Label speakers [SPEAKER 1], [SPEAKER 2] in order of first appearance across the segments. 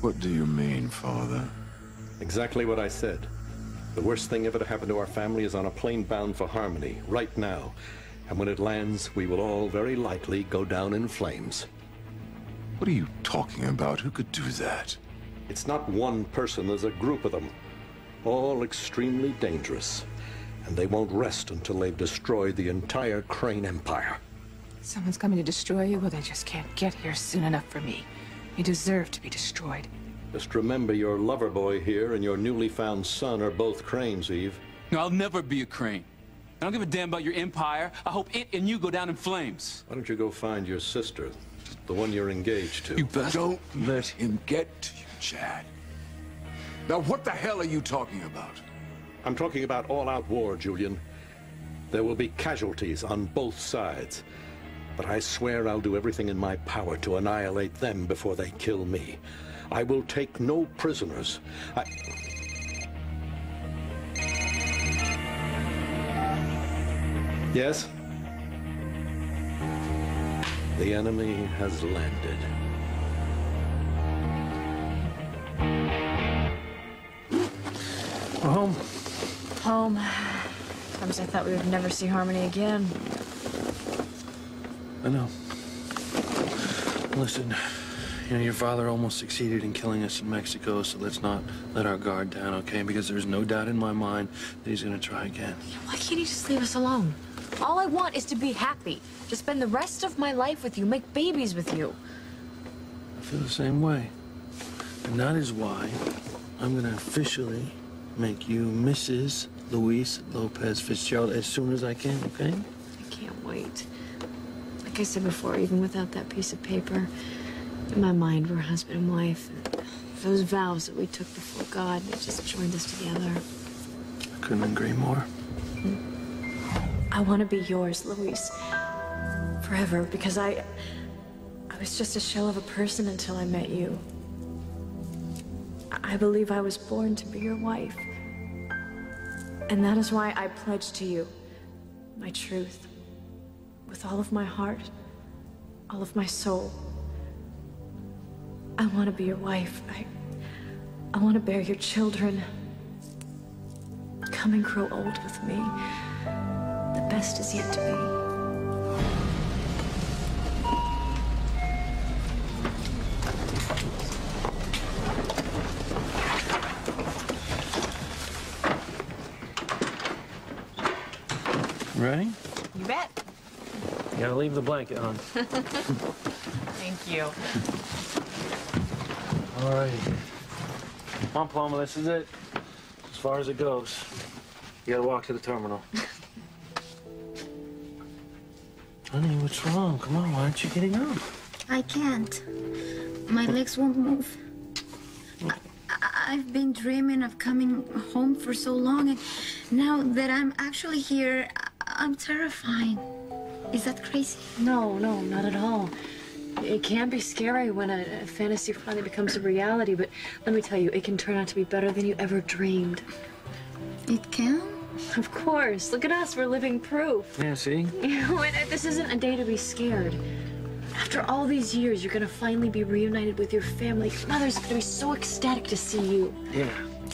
[SPEAKER 1] What do you mean, Father?
[SPEAKER 2] Exactly what I said. The worst thing ever to happen to our family is on a plane bound for Harmony, right now. And when it lands, we will all very likely go down in flames.
[SPEAKER 1] What are you talking about? Who could do that?
[SPEAKER 2] It's not one person, there's a group of them. All extremely dangerous. And they won't rest until they've destroyed the entire Crane Empire.
[SPEAKER 3] Someone's coming to destroy you? Well, they just can't get here soon enough for me. You deserve to be destroyed.
[SPEAKER 2] Just remember your lover boy here and your newly found son are both Cranes, Eve.
[SPEAKER 4] No, I'll never be a Crane. I don't give a damn about your empire. I hope it and you go down in flames.
[SPEAKER 2] Why don't you go find your sister, the one you're engaged to?
[SPEAKER 1] You don't let him get to you, Chad. Now, what the hell are you talking about?
[SPEAKER 2] I'm talking about all-out war, Julian. There will be casualties on both sides. But I swear I'll do everything in my power to annihilate them before they kill me. I will take no prisoners. Yes? The enemy has landed.
[SPEAKER 5] We're home.
[SPEAKER 6] Home. Sometimes I thought we would never see Harmony again.
[SPEAKER 5] I know. Listen, you know, your father almost succeeded in killing us in Mexico, so let's not let our guard down, okay? Because there's no doubt in my mind that he's gonna try again.
[SPEAKER 6] Why can't he just leave us alone? All I want is to be happy. To spend the rest of my life with you, make babies with you.
[SPEAKER 5] I feel the same way. And that is why I'm gonna officially make you Mrs. Luis Lopez Fitzgerald as soon as I can, okay?
[SPEAKER 6] I can't wait. Like I said before, even without that piece of paper, in my mind, we're husband and wife. Those vows that we took before God, they just joined us together.
[SPEAKER 5] I couldn't agree more.
[SPEAKER 6] I want to be yours, Luis. Forever, because I was just a shell of a person until I met you. I believe I was born to be your wife. And that is why I pledge to you my truth. With all of my heart, all of my soul. I want to be your wife. I want to bear your children. Come and grow old with me. The best is yet to be.
[SPEAKER 5] Ready?
[SPEAKER 3] You bet.
[SPEAKER 5] You gotta leave the blanket on.
[SPEAKER 3] Thank you.
[SPEAKER 5] All right. Come on, Paloma, this is it. As far as it goes. You gotta walk to the terminal. Honey, what's wrong? Come on, why aren't you getting up?
[SPEAKER 7] I can't. My legs won't move. I've been dreaming of coming home for so long, and now that I'm actually here, I'm terrified. Is that crazy?
[SPEAKER 6] No, not at all. It can be scary when a fantasy finally becomes a reality, but let me tell you, it can turn out to be better than you ever dreamed.
[SPEAKER 7] It can?
[SPEAKER 6] Of course. Look at us. We're living proof.
[SPEAKER 5] Yeah, see?
[SPEAKER 6] You know, this isn't a day to be scared. After all these years, you're going to finally be reunited with your family. Your mother's going to be so ecstatic to see you.
[SPEAKER 5] Yeah.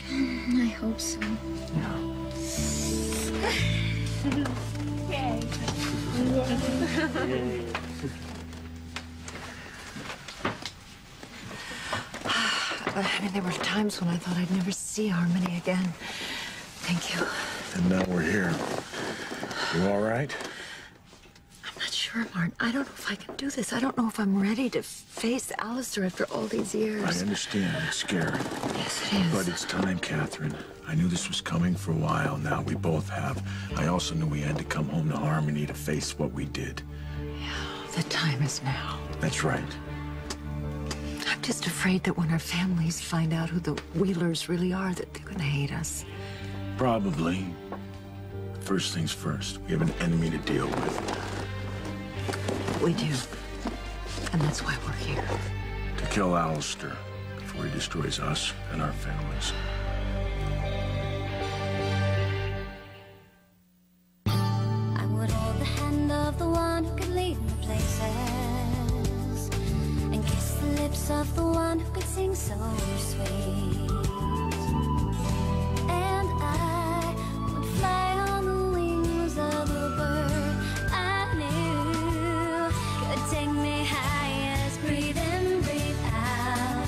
[SPEAKER 7] I hope so.
[SPEAKER 6] Yay. I mean, there were times when I thought I'd never see Harmony again. Thank you.
[SPEAKER 1] And now we're here. You all right?
[SPEAKER 6] I'm not sure, Martin. I don't know if I can do this. I don't know if I'm ready to face Alistair after all these years.
[SPEAKER 1] I understand. It's scary.
[SPEAKER 6] Yes, it is.
[SPEAKER 1] But it's time, Catherine. I knew this was coming for a while now. We both have. I also knew we had to come home to Harmony to face what we did.
[SPEAKER 6] Yeah, the time is now.
[SPEAKER 1] That's right.
[SPEAKER 6] I'm just afraid that when our families find out who the Wheelers really are, that they're gonna hate us.
[SPEAKER 1] Probably. First things first. We have an enemy to deal with.
[SPEAKER 6] We do. And that's why we're here.
[SPEAKER 1] To kill Alistair before he destroys us and our families.
[SPEAKER 8] I would hold the hand of the one who could lead me places and kiss the lips lips of the one who could sing so sweet. And I would fly on the wings of a bird I knew could take me high as breathe in, breathe out.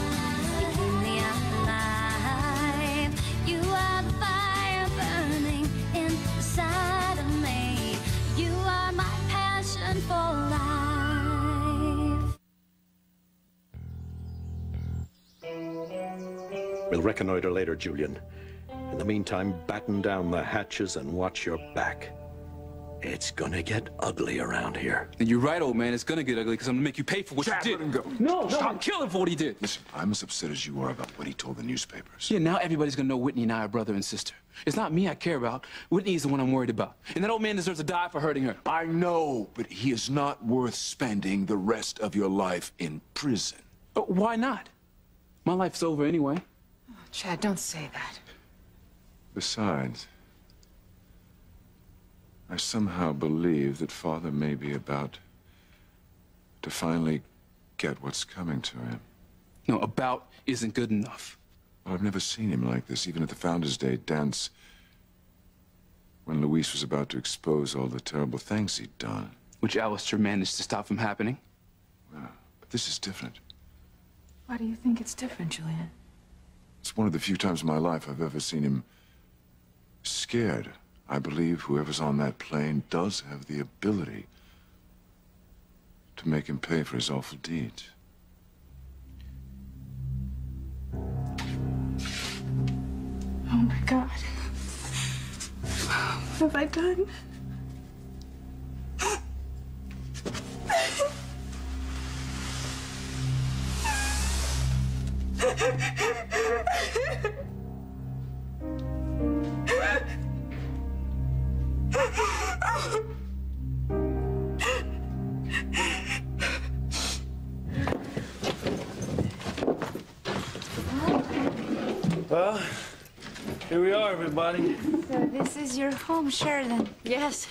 [SPEAKER 8] You keep me alive. You are the fire burning inside of me. You are my passion for life.
[SPEAKER 2] We'll reconnoiter later, Julian. In the meantime, batten down the hatches and watch your back. It's gonna get ugly around here.
[SPEAKER 4] And you're right, old man. It's gonna get ugly because I'm gonna make you pay for what
[SPEAKER 1] Chad,
[SPEAKER 4] you did.
[SPEAKER 1] let him go.
[SPEAKER 4] No, I'll kill him for what he did.
[SPEAKER 1] Listen, I'm as upset as you are about what he told the newspapers.
[SPEAKER 4] Yeah, now everybody's gonna know Whitney and I are brother and sister. It's not me I care about. Whitney is the one I'm worried about. And that old man deserves to die for hurting her.
[SPEAKER 1] I know, but he is not worth spending the rest of your life in prison.
[SPEAKER 4] Why not? My life's over anyway.
[SPEAKER 3] Oh, Chad, don't say that.
[SPEAKER 1] Besides, I somehow believe that Father may be about to finally get what's coming to him.
[SPEAKER 4] No, about isn't good enough.
[SPEAKER 1] Well, I've never seen him like this, even at the Founders' Day dance, when Luis was about to expose all the terrible things he'd done.
[SPEAKER 4] Which Alistair managed to stop from happening.
[SPEAKER 1] Well, but this is different.
[SPEAKER 3] Why do you think it's different, Julian?
[SPEAKER 1] It's one of the few times in my life I've ever seen him scared. I believe whoever's on that plane does have the ability to make him pay for his awful deeds.
[SPEAKER 3] Oh my God. What have I done?
[SPEAKER 5] Well, here we are, everybody.
[SPEAKER 7] So this is your home, Sheridan.
[SPEAKER 6] Yes.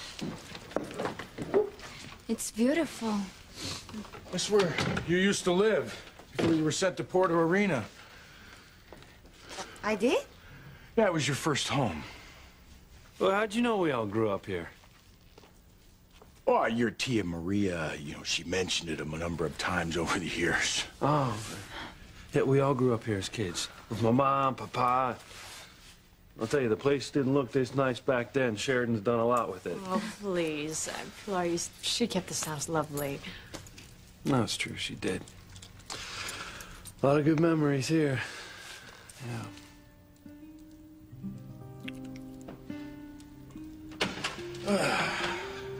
[SPEAKER 7] It's beautiful.
[SPEAKER 1] That's where you used to live before you were sent to Porto Arena.
[SPEAKER 7] I did?
[SPEAKER 1] Yeah, it was your first home.
[SPEAKER 5] Well, how'd you know we all grew up here?
[SPEAKER 1] Oh, your Tia Maria, she mentioned it a number of times over the years.
[SPEAKER 5] Oh, yeah, we all grew up here as kids. With my mom, Papa. I'll tell you, the place didn't look this nice back then. Sheridan's done a lot with it.
[SPEAKER 6] Oh, please. Flora, she kept this house lovely.
[SPEAKER 5] No, it's true, she did. A lot of good memories here. Yeah.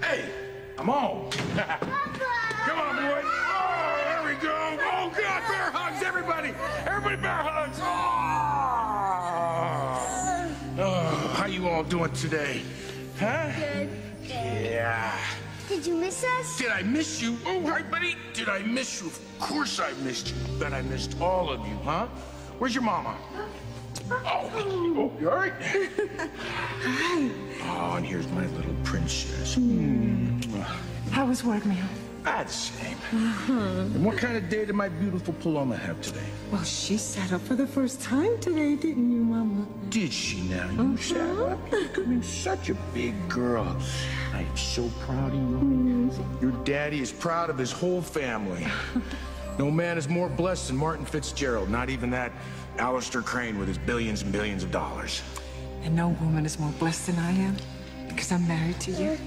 [SPEAKER 1] Hey, I'm home. Come on, boy. Oh, there we go. Oh, God, bear hugs, everybody. Everybody bear hugs. Oh, how you all doing today? Huh?
[SPEAKER 9] Good.
[SPEAKER 1] Yeah.
[SPEAKER 9] Did you miss us?
[SPEAKER 1] Did I miss you? Oh, hi, buddy. Did I miss you? Of course I missed you. Bet I missed all of you, huh? Where's your mama? Oh, you all right?
[SPEAKER 3] Hi.
[SPEAKER 1] Oh, and here's my little princess.
[SPEAKER 3] How was work, Mia?
[SPEAKER 1] Ah, the same. And what kind of day did my beautiful Paloma have today?
[SPEAKER 3] Well, she sat up for the first time today, didn't you, Mama?
[SPEAKER 1] Did she now? You sat up. You're becoming such a big girl. I am so proud of you. Your daddy is proud of his whole family. No man is more blessed than Martin Fitzgerald, not even that Alistair Crane with his billions and billions of dollars.
[SPEAKER 3] And no woman is more blessed than I am, because I'm married to you.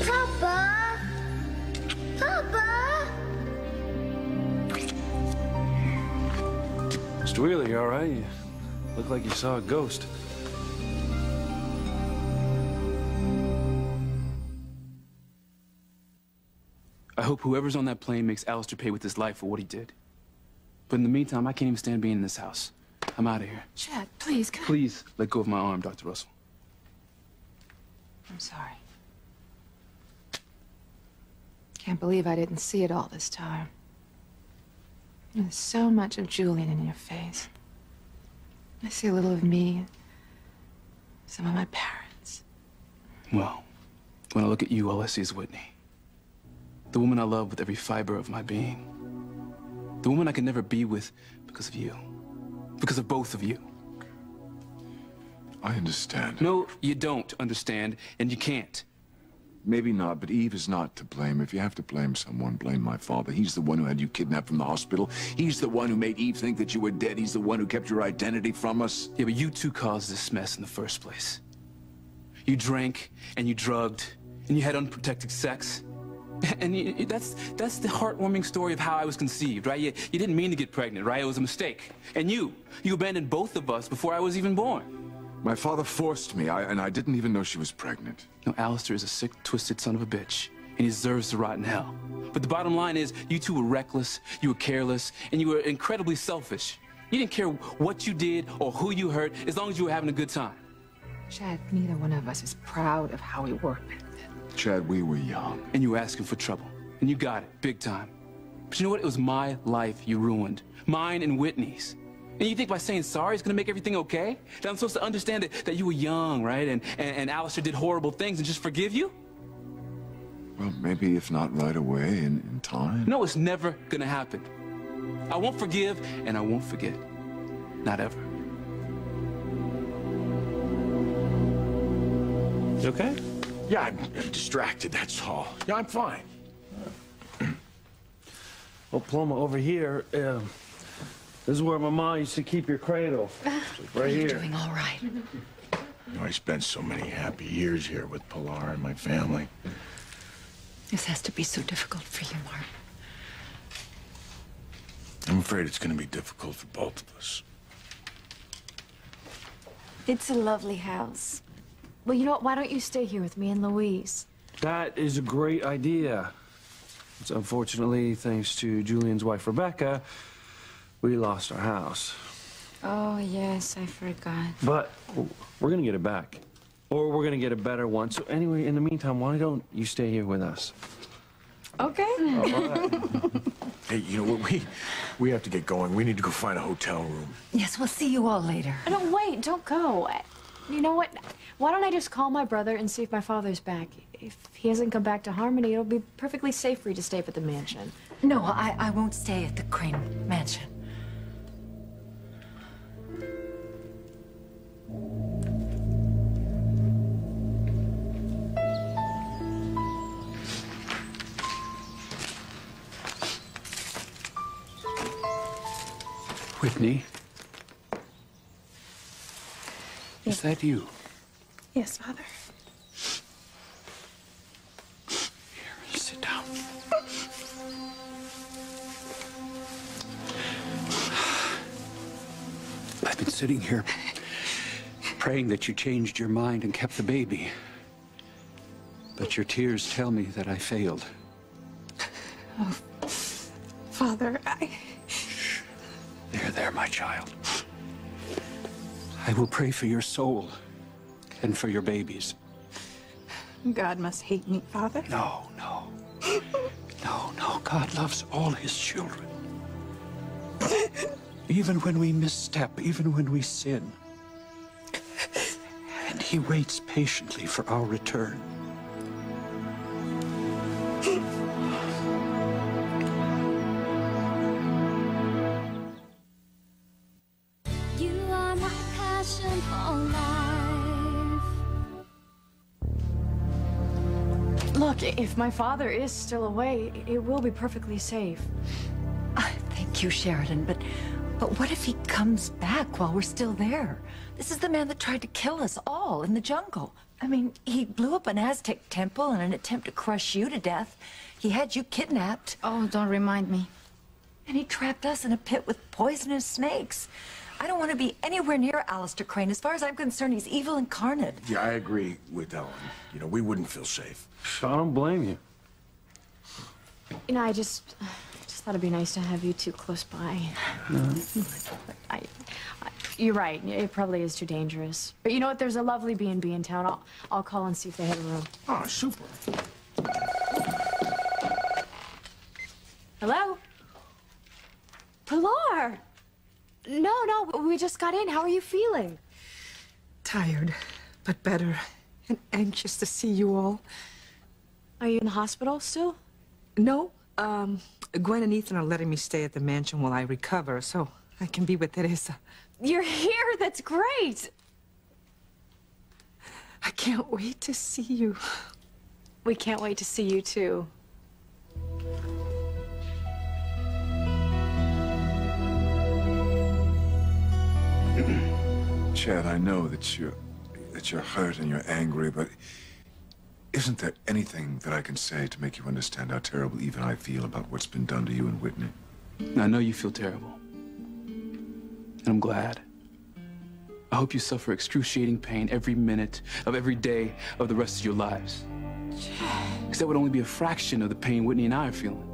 [SPEAKER 9] Papa! Papa!
[SPEAKER 5] Mr. Wheeler, you all right? You look like you saw a ghost.
[SPEAKER 4] I hope whoever's on that plane makes Alistair pay with his life for what he did. But in the meantime, I can't even stand being in this house. I'm out of here.
[SPEAKER 3] Chad, please, come.
[SPEAKER 4] Please let go of my arm, Dr. Russell.
[SPEAKER 3] I'm sorry. Can't believe I didn't see it all this time. There's so much of Julian in your face. I see a little of me, some of my parents.
[SPEAKER 4] Well, when I look at you, all I see is Whitney. The woman I love with every fiber of my being. The woman I could never be with because of you. Because of both of you.
[SPEAKER 9] I understand.
[SPEAKER 4] No, you don't understand, and you can't.
[SPEAKER 9] Maybe not, but Eve is not to blame. If you have to blame someone, blame my father. He's the one who had you kidnapped from the hospital. He's the one who made Eve think that you were dead. He's the one who kept your identity from us.
[SPEAKER 4] Yeah, but you two caused this mess in the first place. You drank, and you drugged, and you had unprotected sex. And that's the heartwarming story of how I was conceived, right? You didn't mean to get pregnant, right? It was a mistake. And you abandoned both of us before I was even born.
[SPEAKER 9] My father forced me, and I didn't even know she was pregnant.
[SPEAKER 4] No, Alistair is a sick, twisted son of a bitch, and he deserves to rot in hell. But the bottom line is, you two were reckless, you were careless, and you were incredibly selfish. You didn't care what you did or who you hurt, as long as you were having a good time.
[SPEAKER 3] Chad, neither one of us is proud of how we worked back then.
[SPEAKER 9] Chad, we were young.
[SPEAKER 4] And you were asking for trouble, and you got it, big time. But you know what? It was my life you ruined. Mine and Whitney's. And you think by saying sorry it's gonna make everything okay? That I'm supposed to understand that you were young, right? And Alistair did horrible things and just forgive you?
[SPEAKER 9] Well, maybe if not right away, in time.
[SPEAKER 4] No, it's never gonna happen. I won't forgive, and I won't forget. Not ever.
[SPEAKER 5] You okay?
[SPEAKER 1] Yeah, I'm distracted, that's all. Yeah, I'm fine.
[SPEAKER 5] Well, Paloma, over here, this is where my mom used to keep your cradle. Right here.
[SPEAKER 3] You're doing all right.
[SPEAKER 1] You know, I spent so many happy years here with Pilar and my family.
[SPEAKER 10] This has to be so difficult for you, Mark.
[SPEAKER 1] I'm afraid it's going to be difficult for both of us.
[SPEAKER 6] It's a lovely house. Well, you know what? Why don't you stay here with me and Louise?
[SPEAKER 5] That is a great idea. It's unfortunately, thanks to Julian's wife, Rebecca, we lost our house.
[SPEAKER 7] Oh, yes, I forgot.
[SPEAKER 5] But we're gonna get it back. Or we're gonna get a better one. So anyway, in the meantime, why don't you stay here with us?
[SPEAKER 6] Okay.
[SPEAKER 5] All right.
[SPEAKER 1] Hey, you know what? We have to get going. We need to go find a hotel room.
[SPEAKER 10] Yes, we'll see you all later.
[SPEAKER 6] No, wait, don't go. You know what? Why don't I just call my brother and see if my father's back? If he hasn't come back to Harmony, it'll be perfectly safe for you to stay up at the mansion.
[SPEAKER 10] No, I won't stay at the Crane Mansion.
[SPEAKER 11] Whitney? Is that you?
[SPEAKER 3] Yes, Father.
[SPEAKER 11] Here, sit down. I've been sitting here praying that you changed your mind and kept the baby. But your tears tell me that I failed.
[SPEAKER 3] Oh, Father,
[SPEAKER 11] There, my child. I will pray for your soul and for your babies.
[SPEAKER 3] God must hate me, Father.
[SPEAKER 11] No. No. God loves all his children. Even when we misstep, even when we sin. And he waits patiently for our return.
[SPEAKER 8] You are my passion for life.
[SPEAKER 6] Look, if my father is still away, it will be perfectly safe.
[SPEAKER 10] Thank you, Sheridan, but what if he comes back while we're still there? This is the man that tried to kill us all in the jungle. I mean, he blew up an Aztec temple in an attempt to crush you to death. He had you kidnapped.
[SPEAKER 7] Oh, don't remind me.
[SPEAKER 10] And he trapped us in a pit with poisonous snakes. I don't want to be anywhere near Alistair Crane. As far as I'm concerned, he's evil incarnate.
[SPEAKER 1] Yeah, I agree with Ellen. You know, we wouldn't feel safe.
[SPEAKER 5] I don't blame you.
[SPEAKER 6] You know, I just thought it'd be nice to have you two close by. You're right. It probably is too dangerous. But you know what? There's a lovely B&B in town. I'll call and see if they have a room.
[SPEAKER 1] Oh, super.
[SPEAKER 6] Hello? Pilar! No, we just got in. How are you feeling?
[SPEAKER 3] Tired, but better, and anxious to see you all.
[SPEAKER 6] Are you in the hospital still?
[SPEAKER 12] No, Gwen and Ethan are letting me stay at the mansion while I recover, so I can be with Teresa.
[SPEAKER 6] You're here! That's great!
[SPEAKER 12] I can't wait to see you.
[SPEAKER 6] We can't wait to see you, too.
[SPEAKER 9] Chad, I know that you're hurt and you're angry, but isn't there anything that I can say to make you understand how terrible even I feel about what's been done to you and Whitney?
[SPEAKER 4] I know you feel terrible. And I'm glad. I hope you suffer excruciating pain every minute of every day of the rest of your lives. Because that would only be a fraction of the pain Whitney and I are feeling.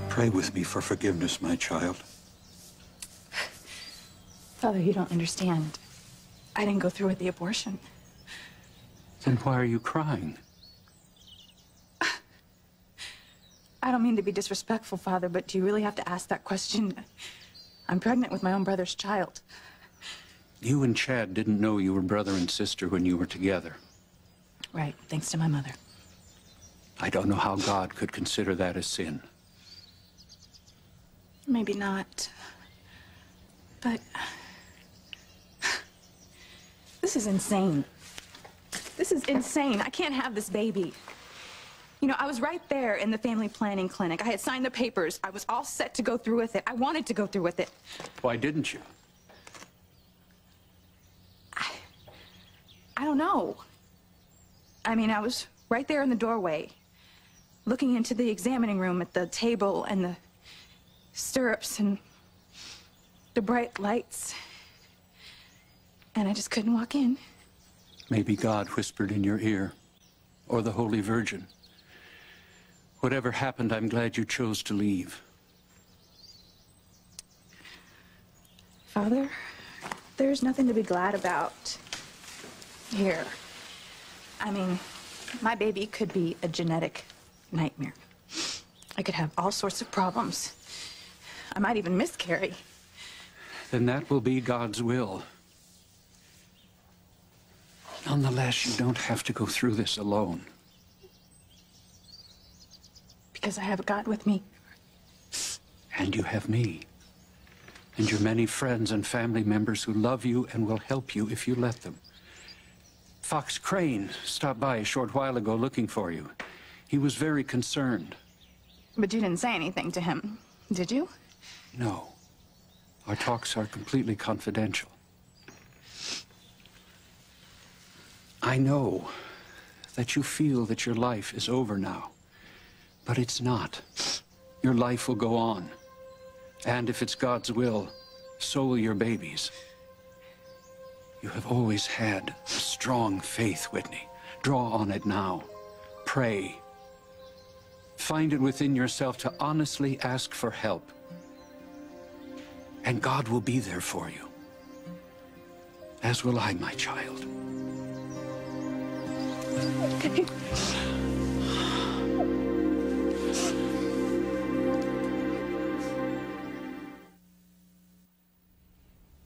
[SPEAKER 11] Pray with me for forgiveness, my child.
[SPEAKER 13] Father, you don't understand. I didn't go through with the abortion.
[SPEAKER 11] Then why are you crying?
[SPEAKER 13] I don't mean to be disrespectful, Father, but do you really have to ask that question? I'm pregnant with my own brother's child.
[SPEAKER 11] You and Chad didn't know you were brother and sister when you were together.
[SPEAKER 13] Right, thanks to my mother.
[SPEAKER 11] I don't know how God could consider that a sin.
[SPEAKER 13] Maybe not. But this is insane. This is insane. I can't have this baby. You know, I was right there in the family planning clinic. I had signed the papers. I was all set to go through with it. I wanted to go through with it.
[SPEAKER 11] Why didn't you?
[SPEAKER 13] I don't know. I mean, I was right there in the doorway, looking into the examining room at the table and the stirrups and the bright lights. And I just couldn't walk in.
[SPEAKER 11] Maybe God whispered in your ear, or the Holy Virgin. Whatever happened, I'm glad you chose to leave.
[SPEAKER 13] Father, there's nothing to be glad about here. I mean, my baby could be a genetic nightmare. I could have all sorts of problems. I might even miscarry.
[SPEAKER 11] Then that will be God's will. Nonetheless, you don't have to go through this alone.
[SPEAKER 13] Because I have God with me.
[SPEAKER 11] And you have me. And your many friends and family members who love you and will help you if you let them. Fox Crane stopped by a short while ago looking for you. He was very concerned.
[SPEAKER 13] But you didn't say anything to him, did you?
[SPEAKER 11] No. Our talks are completely confidential. I know that you feel that your life is over now, but it's not. Your life will go on. And if it's God's will, so will your babies. You have always had a strong faith, Whitney. Draw on it now. Pray. Find it within yourself to honestly ask for help. And God will be there for you. As will I, my child.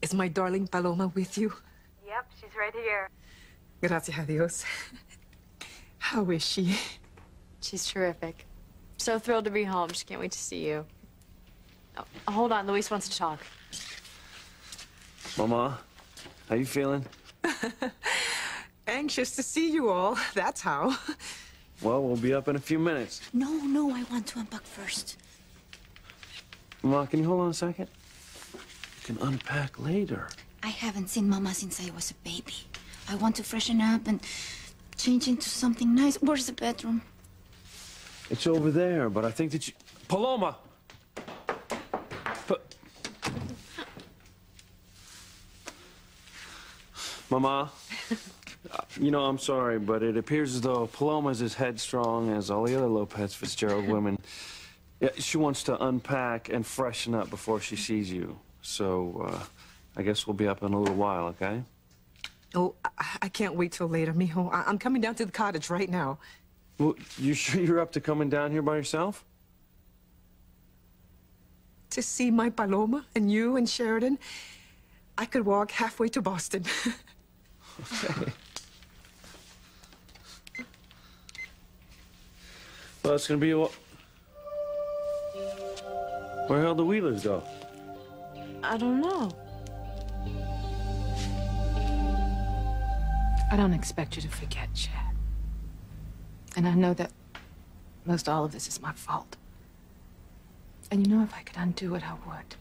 [SPEAKER 12] Is my darling Paloma with you?
[SPEAKER 6] Yep, she's right here.
[SPEAKER 12] Gracias a Dios. How is she?
[SPEAKER 6] She's terrific. So thrilled to be home. She can't wait to see you. Oh, hold on, Luis wants to talk.
[SPEAKER 5] Mama, how you feeling?
[SPEAKER 12] Anxious to see you all, that's how.
[SPEAKER 5] Well, we'll be up in a few minutes.
[SPEAKER 7] No, I want to unpack first.
[SPEAKER 5] Mama, can you hold on a second? You can unpack later.
[SPEAKER 7] I haven't seen Mama since I was a baby. I want to freshen up and change into something nice. Where's the bedroom?
[SPEAKER 5] It's over there, but I think that you... Paloma! Mama, you know, I'm sorry, but it appears as though Paloma's as headstrong as all the other Lopez Fitzgerald women. Yeah, she wants to unpack and freshen up before she sees you. So, I guess we'll be up in a little while, okay?
[SPEAKER 12] Oh, I can't wait till later, mijo. I'm coming down to the cottage right now.
[SPEAKER 5] Well, you sure you're up to coming down here by yourself?
[SPEAKER 12] To see my Paloma and you and Sheridan. I could walk halfway to Boston.
[SPEAKER 5] Okay. Well, it's gonna be a while. Where the hell the Wheelers go?
[SPEAKER 6] I don't know.
[SPEAKER 3] I don't expect you to forget, Chad. And I know that most all of this is my fault. And you know, if I could undo it, I would.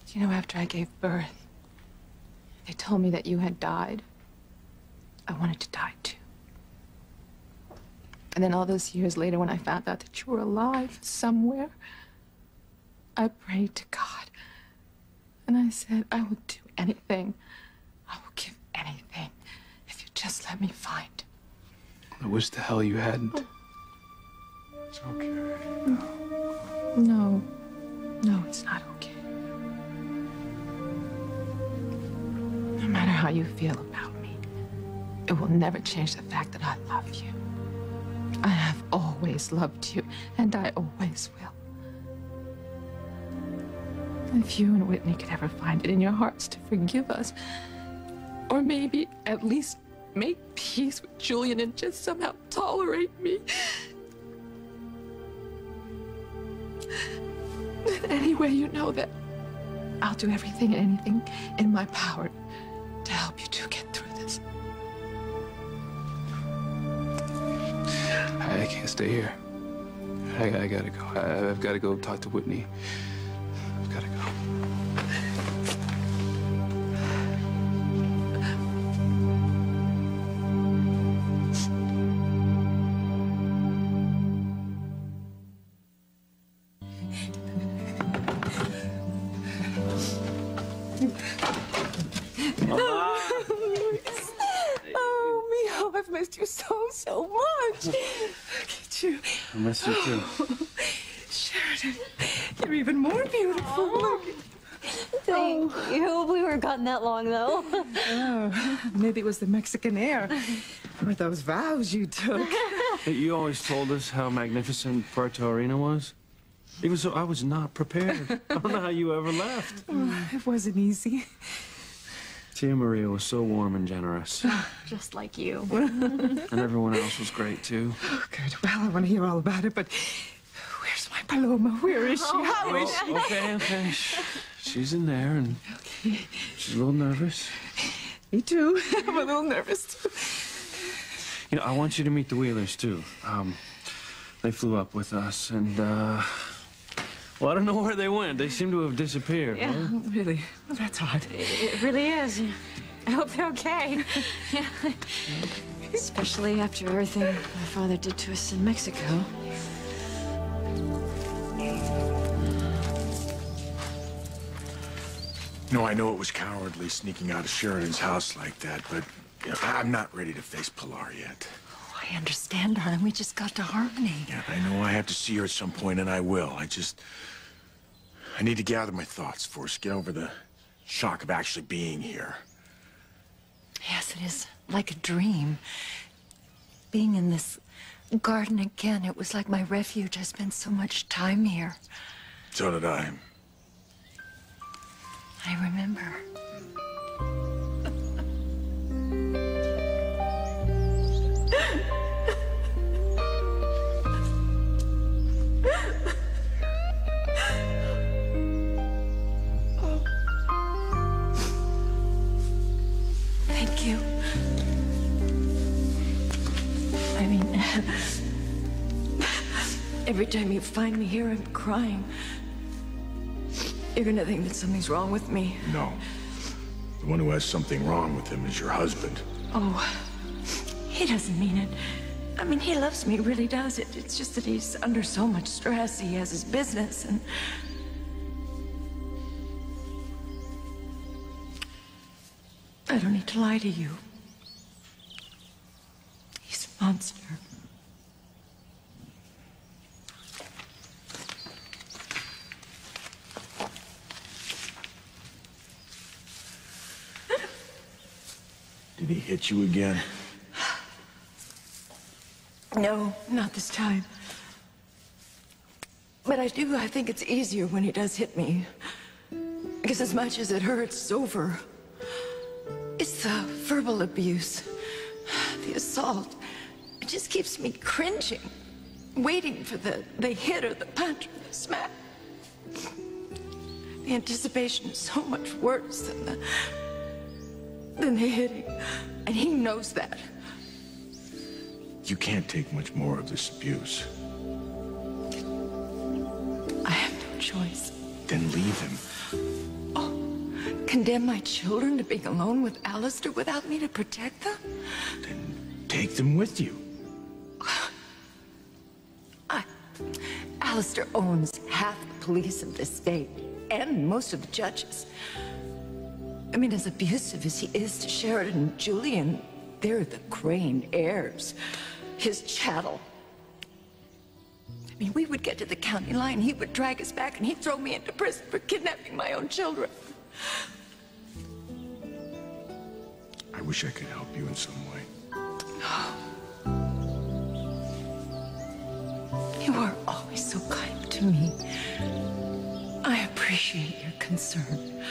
[SPEAKER 3] You know, after I gave birth, they told me that you had died. I wanted to die too. And then all those years later, when I found out that you were alive somewhere, I prayed to God. And I said, I will do anything. I will give anything if you just let me find him.
[SPEAKER 4] I wish the hell you hadn't.
[SPEAKER 9] It's okay.
[SPEAKER 3] No. No, it's not okay. No matter how you feel about me, it will never change the fact that I love you. I have always loved you, and I always will. If you and Whitney could ever find it in your hearts to forgive us, or maybe at least make peace with Julian and just somehow tolerate me. Anyway, you know that I'll do everything and anything in my power to help you two get through this.
[SPEAKER 4] I can't stay here. I gotta go. I've gotta go talk to Whitney. I've gotta go.
[SPEAKER 12] Oh, Mio, I've missed you so much. Look at you.
[SPEAKER 5] I miss you too.
[SPEAKER 12] Sheridan, you're even more beautiful. Look.
[SPEAKER 6] Thank you. We were gone that long, though.
[SPEAKER 12] Oh, maybe it was the Mexican air. Or those vows you took.
[SPEAKER 5] Hey, you always told us how magnificent Puerto Arena was. Even so, I was not prepared. I don't know how you ever left.
[SPEAKER 12] Oh, it wasn't easy.
[SPEAKER 5] Tia Maria was so warm and generous.
[SPEAKER 6] Just like you.
[SPEAKER 5] And everyone else was great, too.
[SPEAKER 12] Oh, good. Well, I want to hear all about it, but where's my Paloma? Where is she? How is she?
[SPEAKER 5] Okay. She's in there, and she's a little nervous.
[SPEAKER 12] Me too. I'm a little nervous, too.
[SPEAKER 5] You know, I want you to meet the Wheelers, too. They flew up with us, and, well, I don't know where they went. They seem to have disappeared.
[SPEAKER 12] Yeah, really. Well, that's odd.
[SPEAKER 6] It really is. I hope they're okay. Yeah. Especially after everything my father did to us in Mexico.
[SPEAKER 1] No, I know it was cowardly sneaking out of Sheridan's house like that, but you know, I'm not ready to face Pilar yet.
[SPEAKER 10] Oh, I understand, darling. We just got to Harmony.
[SPEAKER 1] Yeah, I know I have to see her at some point, and I will. I need to gather my thoughts first, get over the shock of actually being here.
[SPEAKER 10] Yes, it is like a dream. Being in this garden again, it was like my refuge. I spent so much time here.
[SPEAKER 1] So did I.
[SPEAKER 10] I remember. Thank you. I mean, every time you find me here, I'm crying. You're gonna think that something's wrong with me.
[SPEAKER 1] No. The one who has something wrong with him is your husband.
[SPEAKER 10] Oh, he doesn't mean it. I mean, he loves me, really does. It's just that he's under so much stress. He has his business, and... I don't need to lie to you. He's a monster.
[SPEAKER 1] Did he hit you again?
[SPEAKER 10] No, not this time. But I think it's easier when he does hit me. Because as much as it hurts over, it's the verbal abuse, the assault. It just keeps me cringing, waiting for the hit or the punch or the smack. The anticipation is so much worse than the hitting, and he knows that.
[SPEAKER 1] You can't take much more of this abuse.
[SPEAKER 10] I have no choice.
[SPEAKER 1] Then leave him.
[SPEAKER 10] Condemn my children to being alone with Alistair without me to protect them?
[SPEAKER 1] Then take them with you.
[SPEAKER 10] Alistair owns half the police of this state, and most of the judges. I mean, as abusive as he is to Sheridan and Julian, they're the Crane heirs, his chattel. I mean, we would get to the county line, he would drag us back, and he'd throw me into prison for kidnapping my own children.
[SPEAKER 1] I wish I could help you in some way.
[SPEAKER 10] You are always so kind to me. I appreciate your concern.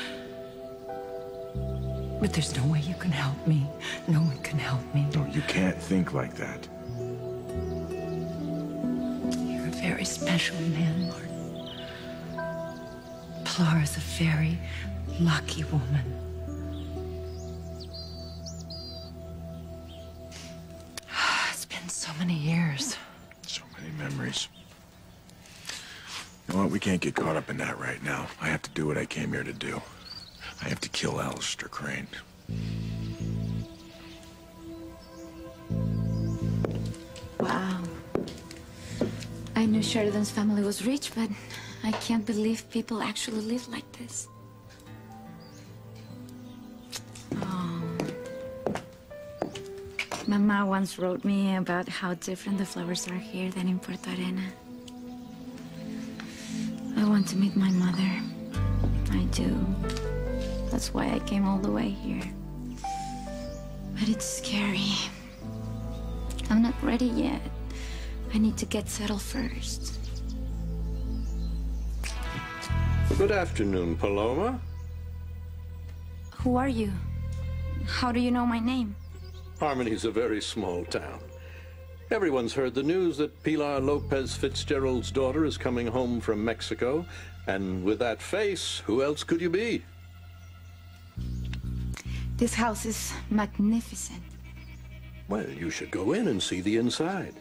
[SPEAKER 10] But there's no way you can help me. No one can help me.
[SPEAKER 1] No, you can't think like that.
[SPEAKER 10] You're a very special man, Martin. Pilara's a very lucky woman. It's been so many years.
[SPEAKER 1] So many memories. You know what? We can't get caught up in that right now. I have to do what I came here to do. I have to kill Alistair Crane.
[SPEAKER 7] Wow. I knew Sheridan's family was rich, but I can't believe people actually live like this. Oh. Mama once wrote me about how different the flowers are here than in Puerto Arena. I want to meet my mother. I do. That's why I came all the way here. But it's scary. I'm not ready yet. I need to get settled first.
[SPEAKER 2] Good afternoon, Paloma.
[SPEAKER 7] Who are you? How do you know my name?
[SPEAKER 2] Harmony's a very small town. Everyone's heard the news that Pilar Lopez Fitzgerald's daughter is coming home from Mexico. And with that face, who else could you be?
[SPEAKER 7] This house is magnificent.
[SPEAKER 2] Well, you should go in and see the inside.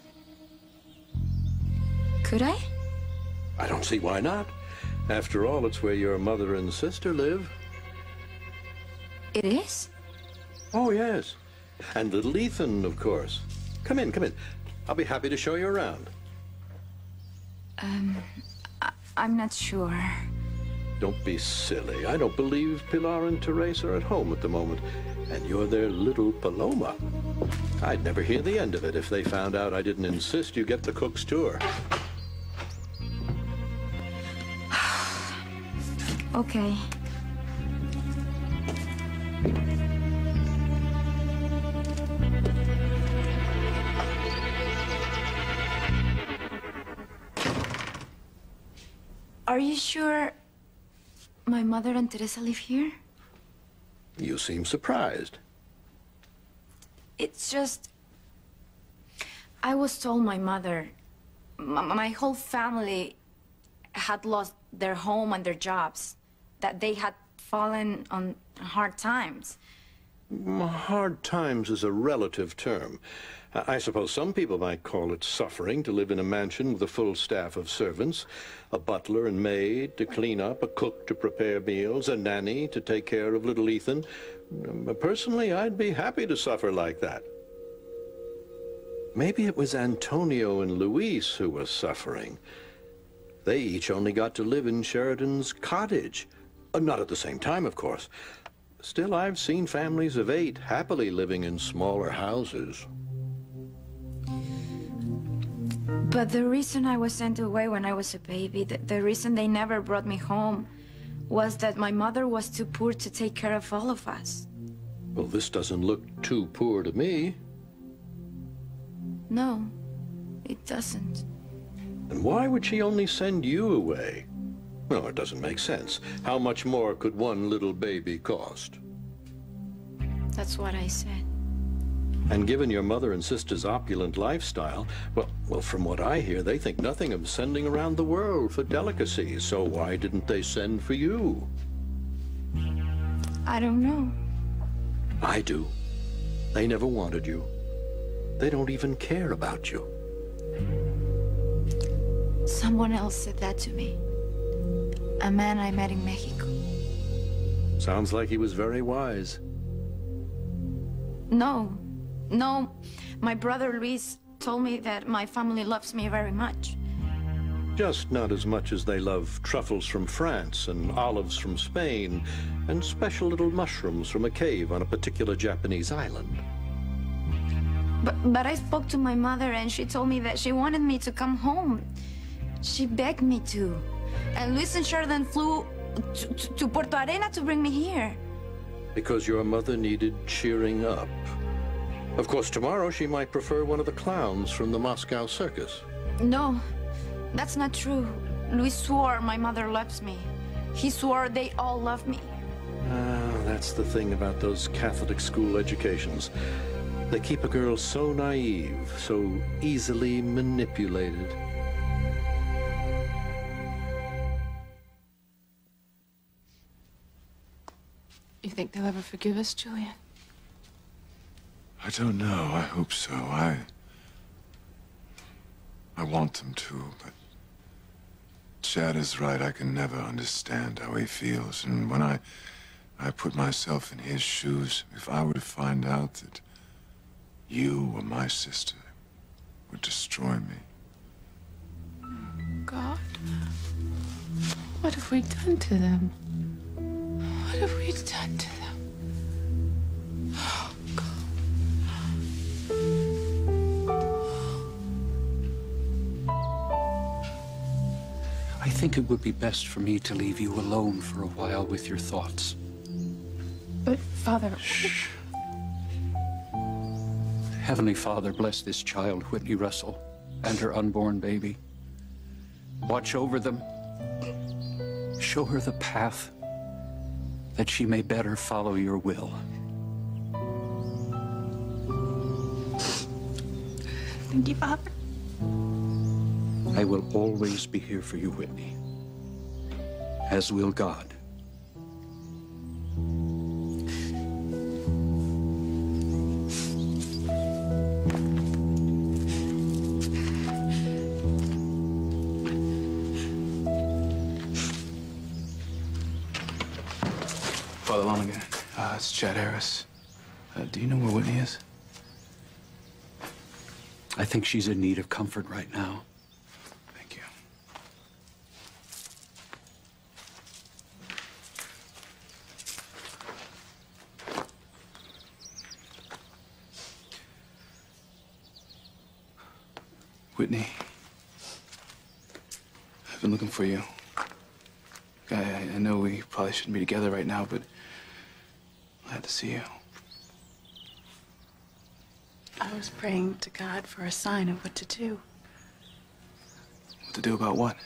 [SPEAKER 7] Could I?
[SPEAKER 2] I don't see why not. After all, it's where your mother and sister live.
[SPEAKER 7] It is?
[SPEAKER 2] Oh, yes. And little Ethan, of course. Come in, come in. I'll be happy to show you around.
[SPEAKER 7] I'm not sure.
[SPEAKER 2] Don't be silly. I don't believe Pilar and Therese are at home at the moment. And you're their little Paloma. I'd never hear the end of it if they found out I didn't insist you get the cook's tour.
[SPEAKER 7] Okay. Are you sure my mother and Teresa live here?
[SPEAKER 2] You seem surprised.
[SPEAKER 7] It's just... I was told my mother, my whole family had lost their home and their jobs, that they had fallen on hard times.
[SPEAKER 2] Hard times is a relative term. I suppose some people might call it suffering to live in a mansion with a full staff of servants, a butler and maid to clean up, a cook to prepare meals, a nanny to take care of little Ethan. Personally, I'd be happy to suffer like that. Maybe it was Antonio and Luis who were suffering. They each only got to live in Sheridan's cottage. Not at the same time, of course. Still, I've seen families of 8 happily living in smaller houses.
[SPEAKER 7] But the reason I was sent away when I was a baby, the reason they never brought me home, was that my mother was too poor to take care of all of us.
[SPEAKER 2] Well, this doesn't look too poor to me.
[SPEAKER 7] No, it doesn't.
[SPEAKER 2] And why would she only send you away? No, it doesn't make sense. How much more could one little baby cost?
[SPEAKER 7] That's what I said.
[SPEAKER 2] And given your mother and sister's opulent lifestyle, well, from what I hear, they think nothing of sending around the world for delicacies. So why didn't they send for you?
[SPEAKER 7] I don't know.
[SPEAKER 2] I do. They never wanted you. They don't even care about you.
[SPEAKER 7] Someone else said that to me. A man I met in Mexico.
[SPEAKER 2] Sounds like he was very wise.
[SPEAKER 7] No. My brother Luis told me that my family loves me very much.
[SPEAKER 2] Just not as much as they love truffles from France and olives from Spain and special little mushrooms from a cave on a particular Japanese island.
[SPEAKER 7] But I spoke to my mother and she told me that she wanted me to come home. She begged me to. And Luis and Sheridan flew to Puerto Arena to bring me here.
[SPEAKER 2] Because your mother needed cheering up. Of course, tomorrow she might prefer one of the clowns from the Moscow circus.
[SPEAKER 7] No, that's not true. Luis swore my mother loves me. He swore they all love me.
[SPEAKER 2] That's the thing about those Catholic school educations. They keep a girl so naive, so easily manipulated.
[SPEAKER 3] You think they'll ever forgive us, Julian?
[SPEAKER 9] I don't know. I hope so. I want them to, but Chad is right. I can never understand how he feels. And when I put myself in his shoes, if I were to find out that you or my sister would destroy me.
[SPEAKER 3] God, what have we done to them? What have we done to them? Oh, God.
[SPEAKER 11] I think it would be best for me to leave you alone for a while with your thoughts.
[SPEAKER 3] But, Father...
[SPEAKER 11] Shh. Heavenly Father, bless this child, Whitney Russell, and her unborn baby. Watch over them. Show her the path that she may better follow your will.
[SPEAKER 13] Thank you, Father.
[SPEAKER 11] I will always be here for you, Whitney, as will God.
[SPEAKER 4] Father Lonergan, it's Chad Harris. Do you know where Whitney is?
[SPEAKER 11] I think she's in need of comfort right now.
[SPEAKER 4] Thank you. Whitney, I've been looking for you. I know we probably shouldn't be together right now, but I had to see you.
[SPEAKER 3] I was praying to God for a sign of what to do.
[SPEAKER 4] What to do about what?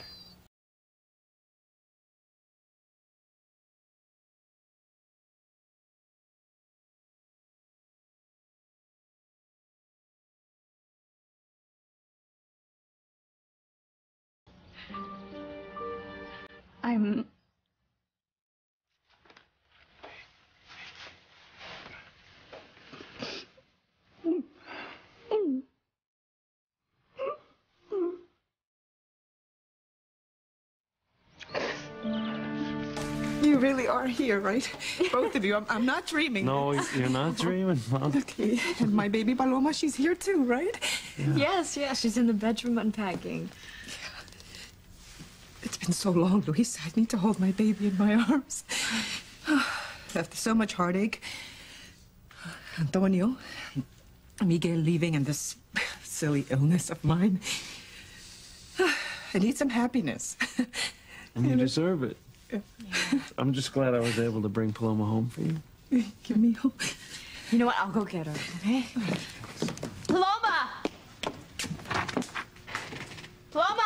[SPEAKER 12] You really are here, right? Both of you. I'm not dreaming.
[SPEAKER 5] No, you're not dreaming, Mom.
[SPEAKER 12] Okay. And my baby Paloma, she's here too, right?
[SPEAKER 6] Yeah. Yes, she's in the bedroom unpacking.
[SPEAKER 12] It's been so long, Luis. I need to hold my baby in my arms. After so much heartache, Antonio, Miguel leaving, and this silly illness of mine, I need some happiness.
[SPEAKER 5] And you deserve it.
[SPEAKER 12] Yeah.
[SPEAKER 5] I'm just glad I was able to bring Paloma home for you.
[SPEAKER 12] Give me hope.
[SPEAKER 6] You know what? I'll go get her, okay? Paloma! Paloma!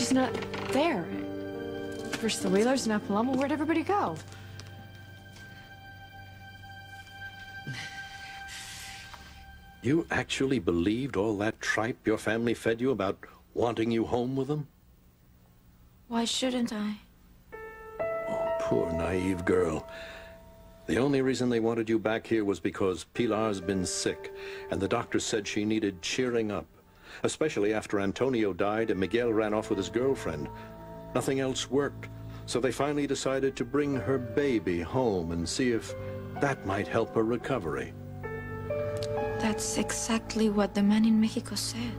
[SPEAKER 6] She's not there. First the Wheelers, now Paloma. Where'd everybody go?
[SPEAKER 2] You actually believed all that tripe your family fed you about wanting you home with them?
[SPEAKER 7] Why shouldn't I?
[SPEAKER 2] Oh, poor naive girl. The only reason they wanted you back here was because Pilar's been sick, and the doctor said she needed cheering up, especially after Antonio died and Miguel ran off with his girlfriend. Nothing else worked, so they finally decided to bring her baby home and see if that might help her recovery.
[SPEAKER 7] That's exactly what the man in Mexico said.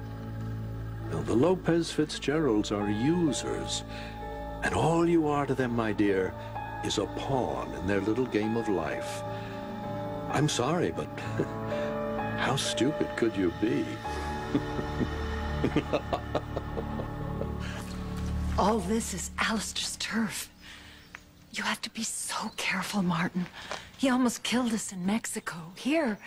[SPEAKER 2] Well, the Lopez Fitzgeralds are users, and all you are to them, my dear, is a pawn in their little game of life. I'm sorry, but how stupid could you be?
[SPEAKER 10] All this is Alistair's turf. You have to be so careful, Martin. He almost killed us in Mexico. Here,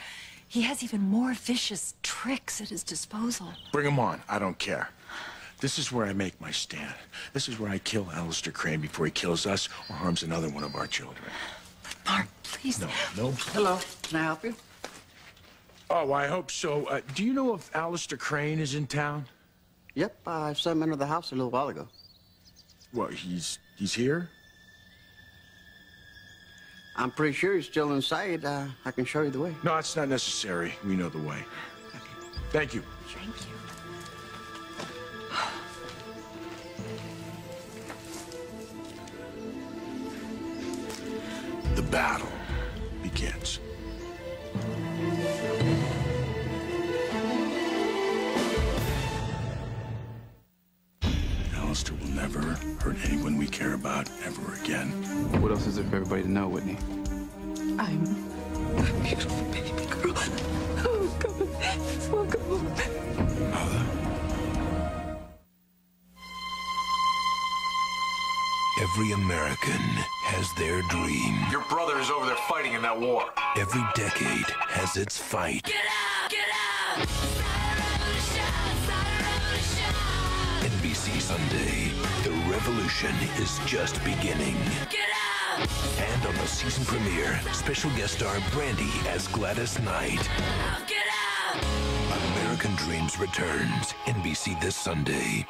[SPEAKER 10] he has even more vicious tricks at his disposal.
[SPEAKER 1] Bring him on. I don't care. This is where I make my stand. This is where I kill Alistair Crane before he kills us or harms another one of our children.
[SPEAKER 10] But Martin, please.
[SPEAKER 1] No.
[SPEAKER 14] Hello. Can I help you?
[SPEAKER 1] Oh, I hope so. Do you know if Alistair Crane is in town?
[SPEAKER 14] Yep, I saw him enter the house a little while ago.
[SPEAKER 1] What, he's here?
[SPEAKER 14] I'm pretty sure he's still inside. I can show you the way.
[SPEAKER 1] No, it's not necessary. We know the way. Thank you.
[SPEAKER 10] Thank you.
[SPEAKER 1] The battle begins. Alistair will never hurt anyone we care about ever again.
[SPEAKER 4] What else is there for everybody to know, Whitney?
[SPEAKER 3] I'm a beautiful baby girl. Oh, God. Welcome.
[SPEAKER 1] Mother.
[SPEAKER 15] Every American has their dream.
[SPEAKER 1] Your brother is over there fighting in that war.
[SPEAKER 15] Every decade has its fight.
[SPEAKER 8] Get out! Get out!
[SPEAKER 15] NBC Sunday, the revolution is just beginning.
[SPEAKER 8] Get out!
[SPEAKER 15] And on the season premiere, special guest star Brandy as Gladys Knight.
[SPEAKER 8] Get out!
[SPEAKER 15] American Dreams returns, NBC this Sunday.